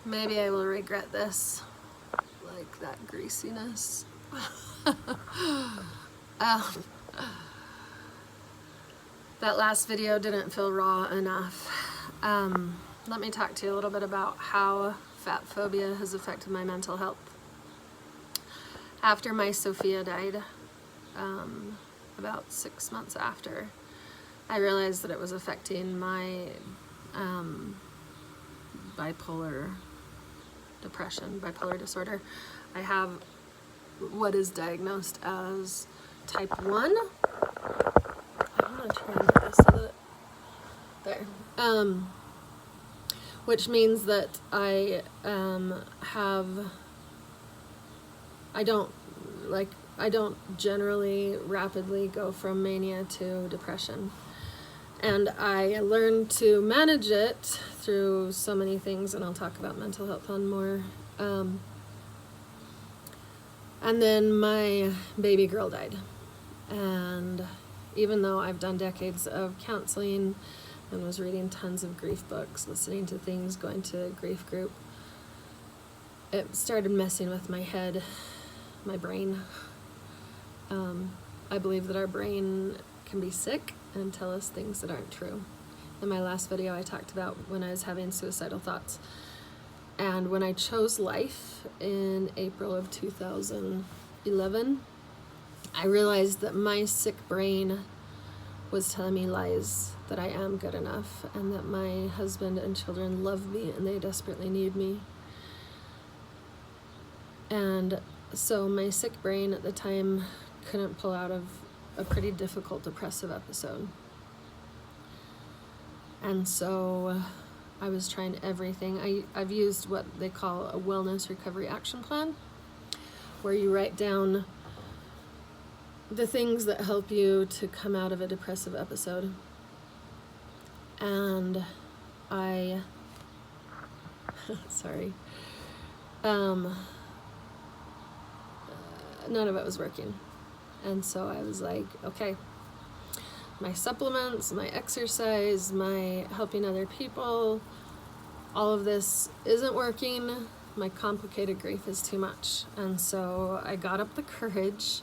Maybe I will regret this, like that greasiness. That last video didn't feel raw enough. Let me talk to you a little bit about how fat phobia has affected my mental health. After my Sophia died, about 6 months after, I realized that it was affecting my bipolar depression, bipolar disorder. I have what is diagnosed as type 1. I'm gonna try and get this so that there. Which means that I don't generally rapidly go from mania to depression. And I learned to manage it through so many things, and I'll talk about mental health on more. And then my baby girl died. And even though I've done decades of counseling and was reading tons of grief books, listening to things, going to a grief group, it started messing with my head, my brain. I believe that our brain can be sick and tell us things that aren't true. In my last video, I talked about when I was having suicidal thoughts. And when I chose life in April of 2011, I realized that my sick brain was telling me lies, that I am good enough, and that my husband and children love me and they desperately need me. And so my sick brain at the time couldn't pull out of a pretty difficult depressive episode. And so I was trying everything. I've used what they call a wellness recovery action plan, where you write down the things that help you to come out of a depressive episode. And sorry, none of it was working. And so I was like, okay, my supplements, my exercise, my helping other people, all of this isn't working. My complicated grief is too much. And so I got up the courage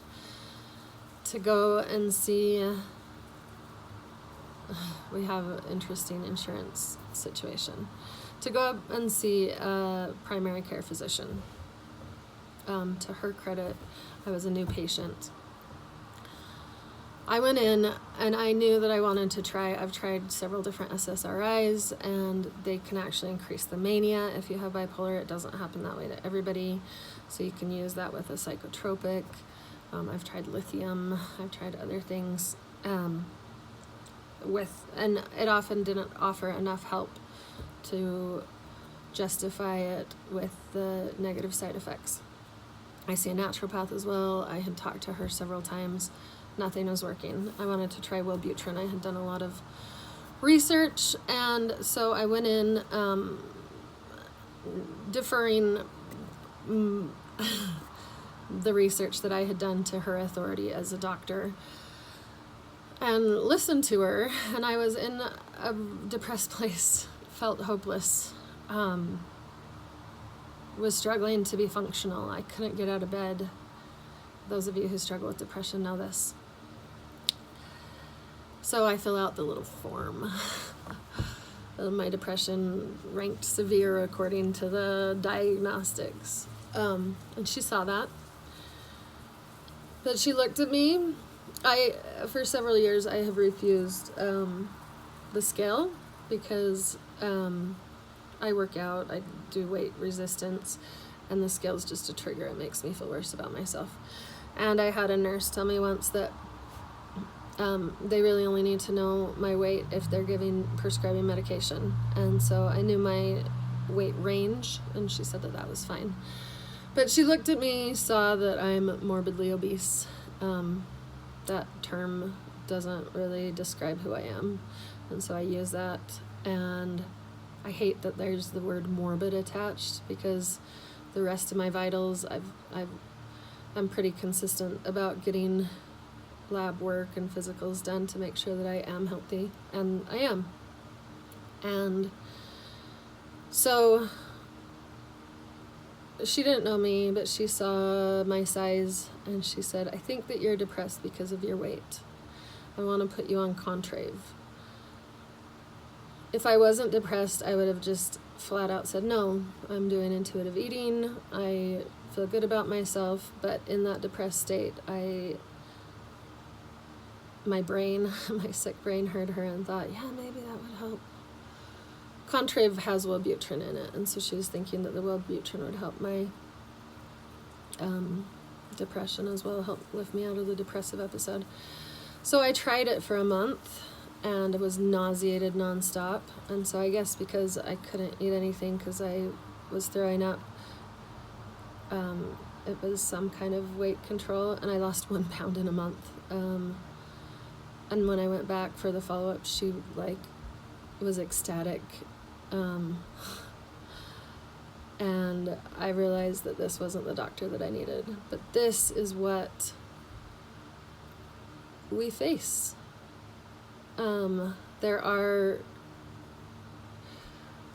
to go and see, we have an interesting insurance situation, to go up and see a primary care physician. To her credit, I was a new patient. I went in and I knew that I wanted to try, I've tried several different SSRIs, and they can actually increase the mania. If you have bipolar, it doesn't happen that way to everybody. So you can use that with a psychotropic. I've tried lithium, I've tried other things, and it often didn't offer enough help to justify it with the negative side effects. I see a naturopath as well. I had talked to her several times. Nothing was working. I wanted to try Wellbutrin. I had done a lot of research, and so I went in deferring the research that I had done to her authority as a doctor, and listened to her. And I was in a depressed place, felt hopeless, was struggling to be functional. I couldn't get out of bed. Those of you who struggle with depression know this. So I fill out the little form. My depression ranked severe according to the diagnostics. And she saw that. But she looked at me. For several years, I have refused the scale because I work out, I do weight resistance, and the scale is just a trigger. It makes me feel worse about myself. And I had a nurse tell me once that they really only need to know my weight if they're prescribing medication. And so I knew my weight range, and she said that that was fine. But she looked at me, saw that I'm morbidly obese. That term doesn't really describe who I am, and so I use that. And I hate that there's the word morbid attached, because the rest of my vitals, I'm pretty consistent about getting lab work and physicals done to make sure that I am healthy, and I am. And so she didn't know me, but she saw my size, and she said, I think that you're depressed because of your weight. I want to put you on Contrave. If I wasn't depressed, I would have just flat out said, no, I'm doing intuitive eating. I feel good about myself, but in that depressed state, my brain, my sick brain heard her and thought, yeah, maybe that would help. Contrave has Wellbutrin in it, and so she was thinking that the Wellbutrin would help my depression as well, help lift me out of the depressive episode. So I tried it for a month, and I was nauseated nonstop. And so I guess because I couldn't eat anything because I was throwing up, it was some kind of weight control, and I lost 1 pound in a month. And when I went back for the follow-up, she was ecstatic. And I realized that this wasn't the doctor that I needed. But this is what we face. There are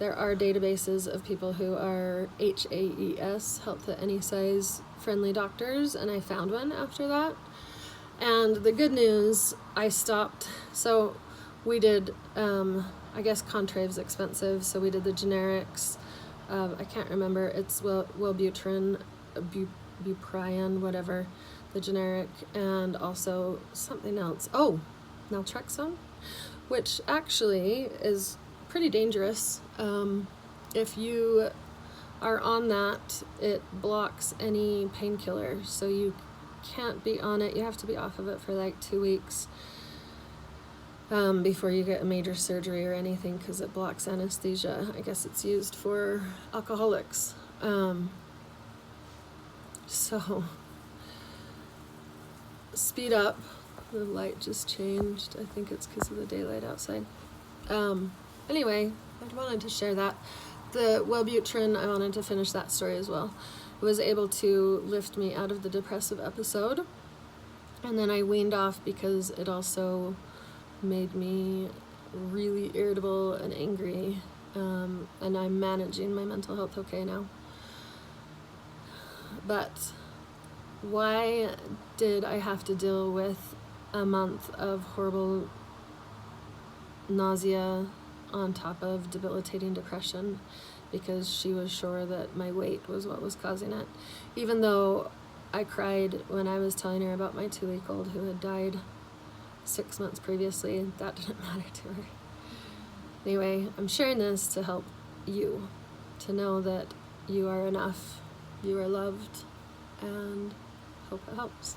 databases of people who are HAES, Health at Any Size friendly doctors, and I found one after that. And the good news, I stopped. So we did, I guess Contrave's expensive, so we did the generics. I can't remember, it's Wellbutrin, Buprion, whatever, the generic, and also something else. Oh, naltrexone, which actually is pretty dangerous. If you are on that, it blocks any painkiller, so you can't be on it. You have to be off of it for like 2 weeks before you get a major surgery or anything, because it blocks anesthesia. I guess it's used for alcoholics. So speed up. The light just changed. I think it's because of the daylight outside. Anyway, I wanted to share that. The Wellbutrin, I wanted to finish that story as well. It was able to lift me out of the depressive episode. And then I weaned off because it also made me really irritable and angry. And I'm managing my mental health okay now. But why did I have to deal with a month of horrible nausea on top of debilitating depression? Because she was sure that my weight was what was causing it. Even though I cried when I was telling her about my 2-week-old who had died 6 months previously, that didn't matter to her. Anyway, I'm sharing this to help you, to know that you are enough, you are loved, and hope it helps.